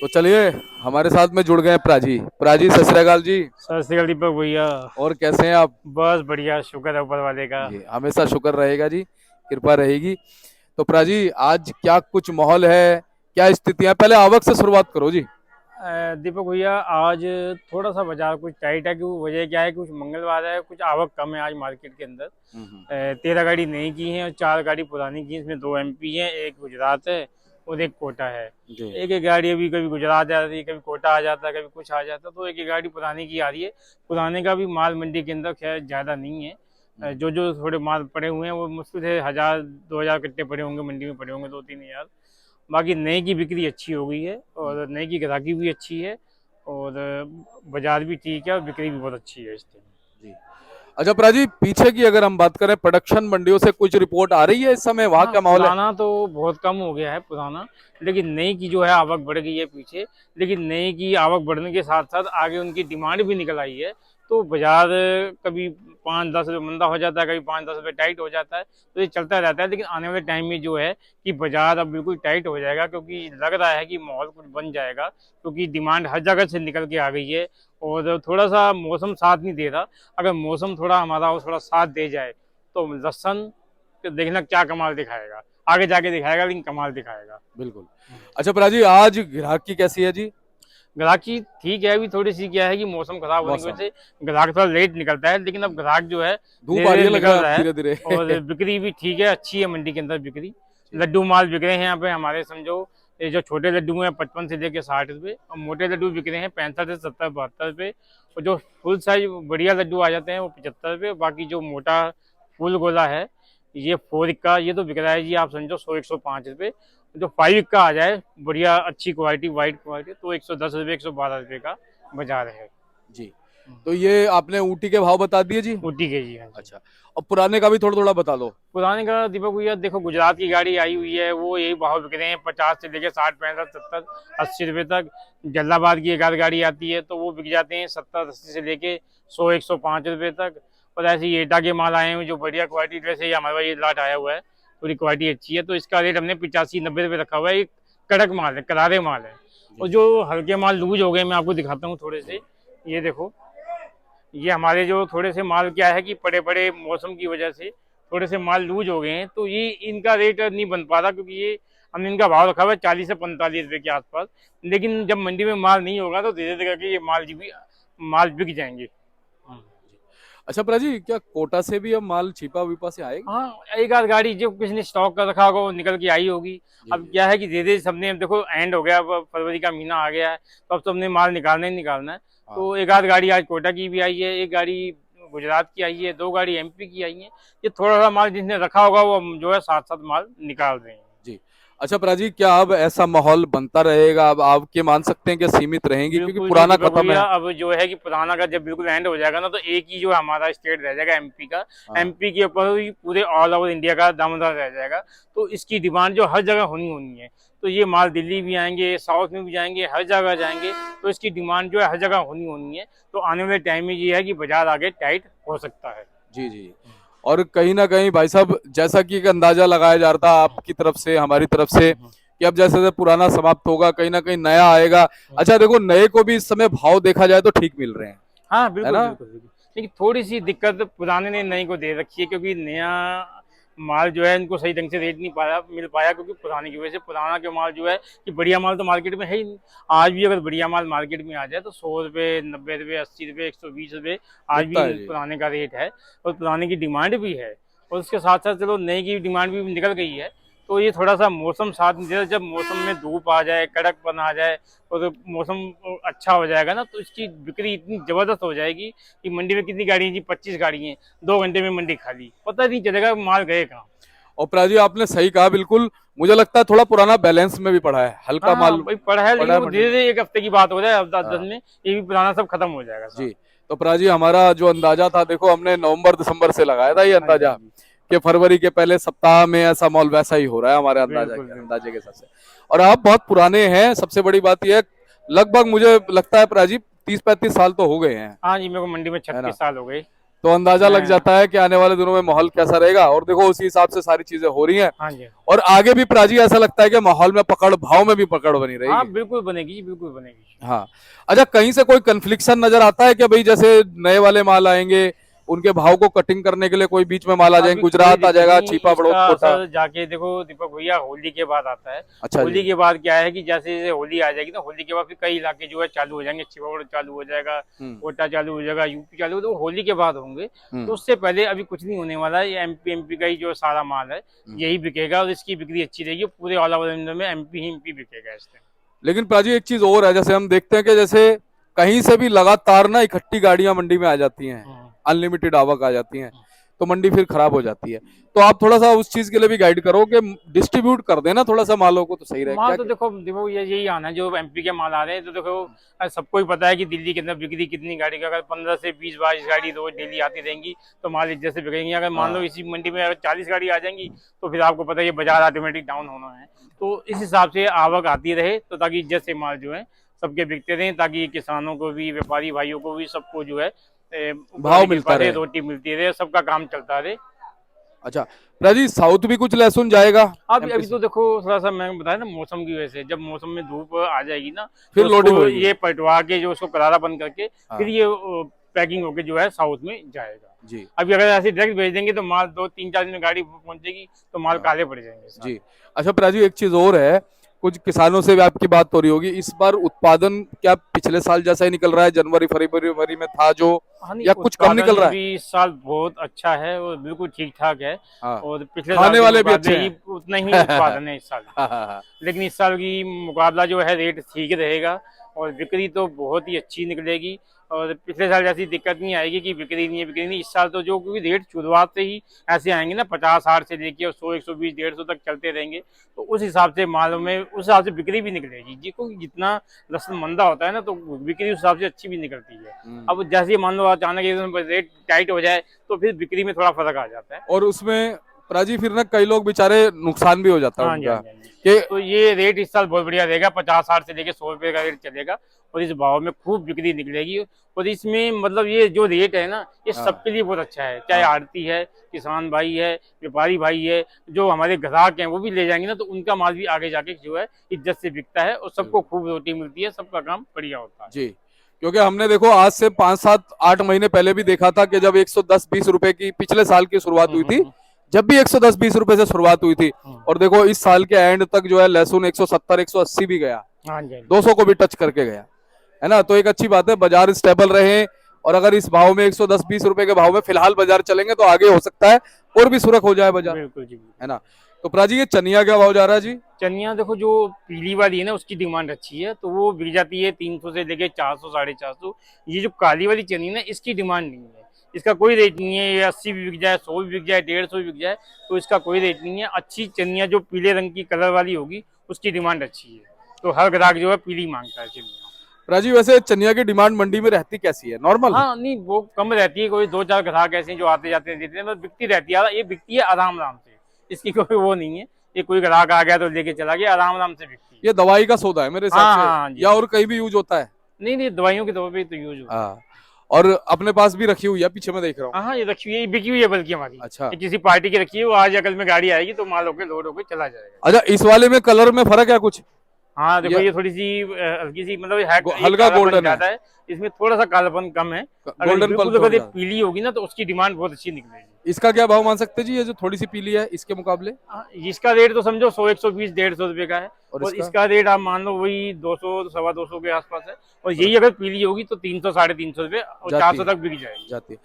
तो चलिए, हमारे साथ में जुड़ गए हैं प्राजी। प्राजी, सत श्री अकाल जी। सत श्री अकाल दीपक भैया। और कैसे हैं आप? बस बढ़िया, शुक्र है ऊपर वाले का। जी, हमेशा शुक्र रहेगा जी, कृपा रहेगी। तो प्राजी, आज क्या कुछ माहौल है, क्या स्थितियां, पहले आवक से शुरुआत करो जी। दीपक भैया, आज थोड़ा सा बाजार कुछ टाइट है। क्यों, वजह क्या है, कुछ मंगलवार है, कुछ आवक कम है आज मार्केट के अंदर। हम्म। 13 गाड़ी नई की हैं और 4 गाड़ी पुरानी की हैं। इसमें 2 MP हैं, एक गुजरात है और एक कोटा है। जी। एक एक गाड़ी अभी कभी गुजरात आ रही है, कभी कोटा आ जाता है, कभी कुछ आ जाता है, तो एक एक गाड़ी पुरानी की आ रही है। पुराने का भी माल मंडी के अंदर खैर ज़्यादा नहीं है। जो जो थोड़े माल पड़े हुए हैं वो मुश्किल से 1000 2 हजार कट्टे पड़े होंगे, मंडी में पड़े होंगे 2 3 हजार। बाकी नए की बिक्री अच्छी हो गई है और नए की ग्राहकी भी अच्छी है और बाजार भी ठीक है और बिक्री भी बहुत अच्छी है इस टाइम। जी। अच्छा प्राजी, पीछे की अगर हम बात करें, प्रोडक्शन मंडियों से कुछ रिपोर्ट आ रही है इस समय, वहाँ हाँ, क्या माहौल है? पुराना तो बहुत कम हो गया है पुराना, लेकिन नई की जो है आवक बढ़ गई है पीछे। लेकिन नई की आवक बढ़ने के साथ साथ आगे उनकी डिमांड भी निकल आई है। तो बाजार कभी 5 10 रुपये मंदा हो जाता है, कभी 5 10 रुपये टाइट हो जाता है, तो ये चलता रहता है। लेकिन आने वाले टाइम में जो है कि बाजार अब बिल्कुल टाइट हो जाएगा, क्योंकि लग रहा है कि माहौल कुछ बन जाएगा, क्योंकि डिमांड हर जगह से निकल के आ गई है और थोड़ा सा मौसम साथ नहीं दे रहा। अगर मौसम थोड़ा हमारा थोड़ा साथ दे जाए तो लहसन तो देखना क्या कमाल दिखाएगा, आगे जाके दिखाएगा, लेकिन कमाल दिखाएगा। बिल्कुल। अच्छा प्राजी, आज ग्राहकी कैसी है जी? ग्राहकी ठीक है, अभी थोड़ी सी क्या है कि मौसम खराब होने की मौसम, वजह से ग्राहक थोड़ा लेट निकलता है, लेकिन अब ग्राहक जो है धूप धीरे आ रही धीरे है, लग निकल रहा रहा है है धीरे धीरे। और बिक्री भी ठीक है, अच्छी है मंडी के अंदर बिक्री। लड्डू माल बिक रहे हैं यहाँ पे हमारे, समझो ये जो छोटे लड्डू हैं 55 से लेके 60 रुपये, और मोटे लड्डू बिक रहे हैं 65 से 70 72 रुपये, और जो फुल साइज बढ़िया लड्डू आ जाते हैं वो 75 रुपये। बाकी जो मोटा फुल गोला है, ये 4 का, ये तो बिक रहा है जी, आप समझो 100 105 रुपये। जो 5 का आ जाए बढ़िया अच्छी क्वालिटी वाइट क्वालिटी, तो 110 रुपये 112 रुपये का बाजार है। जी। तो ये आपने ऊटी के भाव बता दिए जी। ऊटी के जी, हाँ जी। अच्छा, और पुराने का भी थोड़ा थोड़ा बता दो। पुराने का दीपक भैया देखो, गुजरात की गाड़ी आई हुई है, वो यही भाव बिक रहे हैं 50 से लेके 60 65 70 80 रुपये तक। जलालाबाद की एक आध गाड़ी आती है तो वो बिक जाते हैं 70 80 से लेके 100 105 रुपये तक। और ऐसे ही एटा के माल आए हुए जो बढ़िया क्वालिटी, जैसे ये हमारे ये लाट आया हुआ है, थोड़ी क्वालिटी अच्छी है, तो इसका रेट हमने 85 90 रुपये रखा हुआ है। एक कड़क माल है, करारे माल है। और जो हल्के माल लूज हो गए, मैं आपको दिखाता हूँ थोड़े से। ये देखो, ये हमारे जो थोड़े से माल क्या है कि बड़े बड़े मौसम की वजह से थोड़े से माल लूज हो गए हैं, तो ये इनका रेट नहीं बन पा रहा, क्योंकि ये हमने इनका भाव रखा हुआ है 40 से 45 रुपये के आसपास। लेकिन जब मंडी में माल नहीं होगा तो धीरे धीरे करके ये माल बिक जाएंगे। अच्छा प्राजी, क्या कोटा से भी अब माल छिपा विपा से आएगा? हाँ, एक आध गाड़ी जो किसी ने स्टॉक कर रखा होगा वो निकल के आई होगी। जी अब जी। क्या है कि धीरे धीरे सबने, अब देखो एंड हो गया, अब फरवरी का महीना आ गया है, तो अब सबने माल निकालना ही निकालना है। हाँ। तो एक आध गाड़ी आज कोटा की भी आई है, एक गाड़ी गुजरात की आई है, 2 गाड़ी MP की आई है। ये थोड़ा सा माल जिसने रखा होगा वो जो है साथ साथ माल निकाल रहे हैं। जी। अच्छा प्राजी, क्या अब ऐसा माहौल बनता रहेगा? अब आप के मान सकते हैं कि सीमित रहेंगी, क्योंकि बिल्कुल जी पुराना दीपक खत्म भैया, है। अब जो है कि पुराना का जब बिल्कुल एंड हो जाएगा ना, तो एक ही जो हमारा स्टेट रह जाएगा MP का। हाँ। MP के ऊपर ही पूरे ऑल ओवर इंडिया का दामोदर रह जाएगा। तो इसकी डिमांड जो हर जगह होनी होनी है, तो ये माल दिल्ली भी आएंगे, साउथ में भी जाएंगे, हर जगह जाएंगे, तो इसकी डिमांड जो है हर जगह होनी होनी है। तो आने वाले टाइम में ये है कि बाजार आगे टाइट हो सकता है। जी जी। और कहीं ना कहीं भाई साहब, जैसा कि एक अंदाजा लगाया जा रहा था आपकी तरफ से, हमारी तरफ से, कि अब जैसे जैसे पुराना समाप्त होगा, कहीं ना कहीं नया आएगा। अच्छा देखो, नए को भी इस समय भाव देखा जाए तो ठीक मिल रहे हैं, हाँ है बिल्कुल ना? बिल्कुल बिल्कुल। लेकिन थोड़ी सी दिक्कत पुराने ने नई को दे रखी है, क्योंकि नया माल जो है इनको सही ढंग से रेट नहीं मिल पाया, क्योंकि पुराने की वजह से। पुराना के माल जो है कि बढ़िया माल तो मार्केट में है ही नहीं। आज भी अगर बढ़िया माल मार्केट में आ जाए तो 100 रुपये 90 रुपये 80 रुपये 120 रुपये आज बिकता भी है जी। पुराने का रेट है। और पुराने की डिमांड भी है, और उसके साथ साथ चलो नए की डिमांड भी निकल गई है। तो ये थोड़ा सा मौसम साथ नहीं देता, जब मौसम में धूप आ जाए, कड़कपन आ जाए और मौसम अच्छा हो जाएगा ना, तो इसकी बिक्री इतनी जबरदस्त हो जाएगी कि मंडी में कितनी गाड़ी है जी, 25 गाड़ी हैं, 2 घंटे में मंडी खाली, पता नहीं चलेगा माल गए कहाँ। और प्राजी, आपने सही कहा बिल्कुल। मुझे लगता है थोड़ा पुराना बैलेंस में भी पड़ा है, हल्का हाँ माल भाई, पड़ा है, पड़ा लेकिन है वो मंडी धीरे में। धीरे एक हफ्ते की बात हो जाए, अब 10 10 हाँ। में ये भी पुराना सब खत्म हो जाएगा जी। साहब। तो प्राजी, हमारा जो अंदाजा था, देखो हमने नवंबर दिसंबर से लगाया था ये हाँ जी, हाँ अंदाजा, जी। कि फरवरी के पहले सप्ताह में ऐसा माहौल वैसा ही हो रहा है हमारे बिल्कुल बिल्कुल। अंदाजे के हिसाब से। और आप बहुत पुराने हैं, सबसे बड़ी बात यह है, लगभग मुझे लगता है प्राजी 30 35 साल तो हो गए हैं, हाँ जी, मेरे को मंडी में है 36 ना? साल हो गए। तो अंदाजा लग मैं- जाता है कि आने वाले दिनों में माहौल कैसा रहेगा। और देखो उसी हिसाब से सारी चीजें हो रही हैं। हाँ जी। और आगे भी प्राजी ऐसा लगता है कि माहौल में पकड़, भाव में भी पकड़ बनी हाँ रहेगी। बिल्कुल बनेगी, बिल्कुल बनेगी। हाँ। अच्छा, कहीं से कोई कन्फ्लिक्शन नजर आता है कि भाई जैसे नए वाले माल आएंगे, उनके भाव को कटिंग करने के लिए कोई बीच में माल आ जाएंगे, अभी कोई गुजरात आ दिक्कत जाएगा, नहीं, छिपा बड़ौद इसका कोटा। असर जाके देखो दीपक भैया होली के बाद आता है। अच्छा होली जी। के बाद क्या है कि जैसे जैसे होली आ जाएगी ना, होली के बाद फिर कई इलाके जो है चालू हो जाएंगे, छिपावड़ चालू हो जाएगा, हम्म। कोटा चालू हो जाएगा, यूपी चालू हो, तो होली के बाद होंगे। तो उससे पहले अभी कुछ नहीं होने वाला है। ये एमपी का ही जो सारा माल है यही बिकेगा, और इसकी बिक्री अच्छी रहेगी। पूरे ऑल ओवर इंडिया में एमपी बिकेगा इस टाइम। लेकिन प्राजी एक चीज और है, जैसे हम देखते हैं कि जैसे कहीं से भी लगातार ना इकट्ठी गाड़ियां मंडी में आ जाती हैं, अनलिमिटेड आवक आ जाती हैं, तो मंडी फिर खराब हो जाती है। तो आप थोड़ा सा उस चीज के लिए भी गाइड करो कि डिस्ट्रीब्यूट कर देना थोड़ा सा मालों को, तो सही रहेगा। माल क्या तो देखो देखो ये यही आना है, जो एमपी के माल आ रहे हैं तो देखो सबको ही पता है कि दिल्ली के अंदर बिक्री कितनी गाड़ी का, अगर 15 से 20-22 गाड़ी रोज डेली आती रहेंगी तो माल इज्जत से बिकेंगी। अगर मान लो इसी मंडी में अगर 40 गाड़ी आ जाएंगी तो फिर आपको पता है ये बाजार ऑटोमेटिक डाउन होना है। तो इस हिसाब से आवक आती रहे तो ताकि इज्जत से माल जो है सबके बिकते रहे, ताकि किसानों को भी, व्यापारी भाइयों को भी, सबको जो है भाव मिलता रहे, रोटी मिलती रहे, सबका काम चलता रहे। अच्छा प्राजी, साउथ भी कुछ लहसुन जाएगा अभी तो देखो थोड़ा सा मैंने बताया ना, मौसम की वजह से जब मौसम में धूप आ जाएगी ना फिर तो लोडिंग उसको होगी। ये पलटवा के जो उसको करारा बंद करके हाँ। फिर ये पैकिंग होके जो है साउथ में जाएगा जी अभी अगर ऐसे डायरेक्ट भेज देंगे तो माल 2-3-4 दिन में गाड़ी पहुंचेगी तो माल काले पड़ जाएंगे सारे। जी। अच्छा प्राजी, एक चीज और है, कुछ किसानों से भी आपकी बात हो रही होगी, इस बार उत्पादन क्या पिछले साल जैसा ही निकल रहा है, जनवरी फरवरी में था जो, हाँ नहीं, या कुछ कम निकल रहा है? भी इस साल बहुत अच्छा है और बिल्कुल ठीक ठाक है। हाँ। और पिछले खाने साल के वाले भी मुकाबले अच्छे हैं। ही उतना ही उत्पादन है इस साल। हाँ, हाँ, हाँ। लेकिन इस साल की मुकाबला जो है रेट ठीक रहेगा और बिक्री तो बहुत ही अच्छी निकलेगी। और पिछले साल जैसी दिक्कत नहीं आएगी कि बिक्री नहीं है, बिक्री नहीं। इस साल तो जो क्योंकि रेट शुरुआत से ही ऐसे आएंगे ना, 50-60 से लेके 100-120 150 तक चलते रहेंगे, तो उस हिसाब से मालों में उस हिसाब से बिक्री भी निकलेगी जी। क्योंकि जितना लहसुन मंदा होता है ना तो बिक्री उस हिसाब से अच्छी भी निकलती है। अब जैसे मान लो अचानक एकदम रेट टाइट हो जाए तो फिर बिक्री में थोड़ा फर्क आ जाता है। और उसमें प्राजी फिर ना कई लोग बेचारे नुकसान भी हो जाता है हाँ जी, उनका हाँ जी, हाँ जी। कि तो ये रेट इस साल बहुत बढ़िया रहेगा, 50-60 से लेके 100 रुपए का रेट चलेगा और इस भाव में खूब बिक्री निकलेगी। और इसमें मतलब ये जो रेट है ना ये हाँ। सबके लिए बहुत अच्छा है, चाहे आड़ती है, किसान भाई है, व्यापारी भाई है, जो हमारे ग्राहक हैं वो भी ले जाएंगे ना तो उनका माल भी आगे जाके जो है इज्जत से बिकता है और सबको खूब रोटी मिलती है, सबका काम बढ़िया होता है जी। क्योंकि हमने देखो आज से 5-7-8 महीने पहले भी देखा था कि जब 110-20 रुपए की पिछले साल की शुरुआत हुई थी, जब भी 110-20 रुपए से शुरुआत हुई थी, और देखो इस साल के एंड तक जो है लहसुन 170-180 भी गया, हाँ जी, 200 को भी टच करके गया है ना। तो एक अच्छी बात है, बाजार स्टेबल रहे। और अगर इस भाव में 110-20 रुपए के भाव में फिलहाल बाजार चलेंगे तो आगे हो सकता है और भी सुरख हो जाए बाजार, बिल्कुल जी। है ना। तो प्राजी ये चनिया क्या भाव जा रहा है जी? चनिया देखो जो पीली वाली है ना उसकी डिमांड अच्छी है तो वो बिक जाती है 300 से लेके 400 450। ये जो काली वाली चनी है ना इसकी डिमांड नहीं है, इसका कोई रेट नहीं है। ये 80 भी बिक जाए, 100 भी बिक जाए, 150 भी बिक जाए, तो इसका कोई रेट नहीं है। अच्छी चनिया जो पीले रंग की कलर वाली होगी उसकी डिमांड अच्छी है, तो हर ग्राहक जो है पीली मांगता है चनिया। राजी वैसे चनिया की डिमांड मंडी में रहती कैसी है, नॉर्मल? हाँ नहीं वो कम रहती है, कोई 2-4 ग्राहक ऐसे हैं जो आते जाते हैं देते हैं, मतलब बिकती रहती है। ये बिकती है आराम आराम से, इसकी कोई वो नहीं है, ये कोई ग्राहक आ गया तो लेके चला गया, आराम आराम से बिकती है। ये दवाई का सौदा है मेरे हिसाब हाँ, से, या और कहीं भी यूज होता है? नहीं दवाइयों के तौर पे तो यूज होता है। हाँ। और अपने पास भी रखी हुई है, पीछे मैं देख रहा हूँ। हाँ ये रखी हुई है, बिकी हुई है बल्कि हमारी। अच्छा। ये किसी पार्टी की रखी है, वो आज या कल में गाड़ी आएगी तो माल होके लोड होके चला जाएगा। अच्छा, इस वाले में कलर में फर्क है कुछ? हाँ देखो ये थोड़ी सी हल्की सी मतलब हल्का गोल्डन ज्यादा है, इसमें थोड़ा सा कालापन कम है। अगर गोल्डन बिल्कुल पल अगर ये पीली होगी ना तो उसकी डिमांड बहुत अच्छी निकलेगी। इसका क्या भाव मान सकते हैं जी, ये जो थोड़ी सी पीली है इसके मुकाबले? इसका रेट तो समझो 100-120 150 रुपए का है, और और इसका रेट आप मान लो वही 200-250 के आसपास है। और यही अगर पीली होगी तो 300-350 रुपए और 400 तक बिक जाएगी।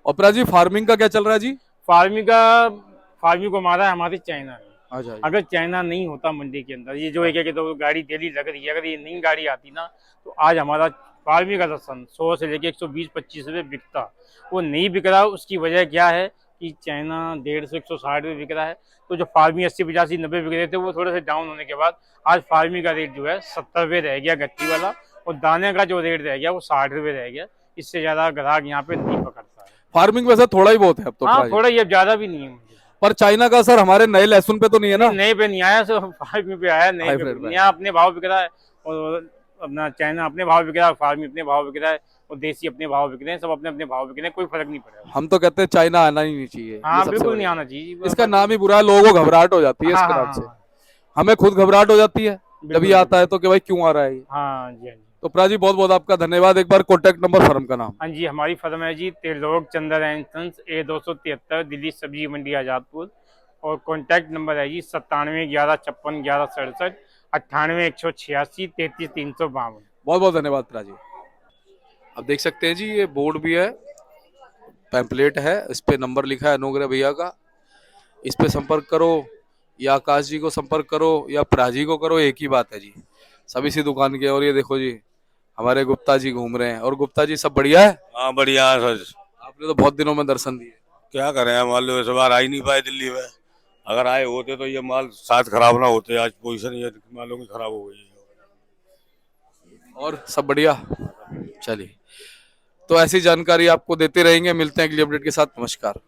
और प्राजी फार्मिंग का क्या चल रहा है जी? फार्मिंग को मारा है हमारी चाइना ने। अच्छा। अगर चाइना नहीं होता मंडी के अंदर, ये जो एक तो गाड़ी डेली लग रही है, अगर ये नई गाड़ी आती ना तो आज हमारा फार्मिंग का लहसुन 100 से लेके 120-25 रुपए बिकता। वो नहीं बिक रहा, उसकी वजह क्या है कि चाइना 150-160 रुपए बिक रहा है। तो जो फार्मिंग 80-85-90 बिक रहे थे वो थोड़े से डाउन होने के बाद आज फार्मिंग का रेट जो है 70 रुपए रह गया गट्टी वाला, और दाने का जो रेट रह गया वो 60 रुपए रह गया। इससे ज्यादा ग्राहक यहाँ पे नहीं पकड़ता है। फार्मिंग वैसे थोड़ा ही बहुत है अब तो। हाँ थोड़ा ही, अब ज्यादा भी नहीं है। पर चाइना का असर हमारे नए लहसुन पे तो नहीं है ना? नए पे नहीं आया, सो 5 पे आया, नए पे नहीं आया, अपने भाव बिक रहा है। और अपना चाइना अपने भाव बिक रहा है, फार्मी अपने भाव बिक रहा है, और देसी अपने भाव बिक रहे हैं, सब अपने अपने भाव बिक रहे हैं, कोई फर्क नहीं पड़ेगा। हम तो कहते हैं चाइना आना ही नहीं चाहिए, ये हाँ सबसे बिल्कुल बड़ी नहीं बात। आना चाहिए। इसका नाम ही बुरा है, लोगों को घबराहट हो जाती है हाँ इसके हाँ नाम से। हाँ हमें खुद घबराहट हो जाती है जब बिल्कुल ये आता है, बिल्कुल। तो कि भाई क्यों आ रहा है ये। हाँ जी हाँ जी। तो प्रा जी बहुत बहुत आपका धन्यवाद। एक बार कॉन्टैक्ट नंबर, फर्म का नाम। हाँ जी, हमारी फर्म है जी त्रिलोक चंद्र एंड सन्स, A 273, दिल्ली सब्जी मंडी आजादपुर। और कॉन्टैक्ट नंबर है जी 97 11 56 11 67, 98 186 33 352। बहुत बहुत धन्यवाद प्रा जी। अब देख सकते हैं जी, ये बोर्ड भी है, पैम्पलेट है, इस पे नंबर लिखा है अनुग्रह भैया का। इस पे संपर्क करो, या आकाश जी को संपर्क करो, या प्राजी को करो, एक ही बात है जी, सभी सी दुकान के। और ये देखो जी, हमारे गुप्ता जी घूम रहे हैं। और गुप्ता जी सब बढ़िया है? हाँ बढ़िया है सर। आपने तो बहुत दिनों में दर्शन दिए। क्या करें, मान लो इस बार आ ही नहीं पाए दिल्ली में। अगर आए होते तो ये माल साथ खराब ना होते। आज पोजीशन ये मालों की खराब हो गई है। और सब बढ़िया, चलिए। तो ऐसी जानकारी आपको देते रहेंगे, मिलते हैं अगली अपडेट के साथ। नमस्कार।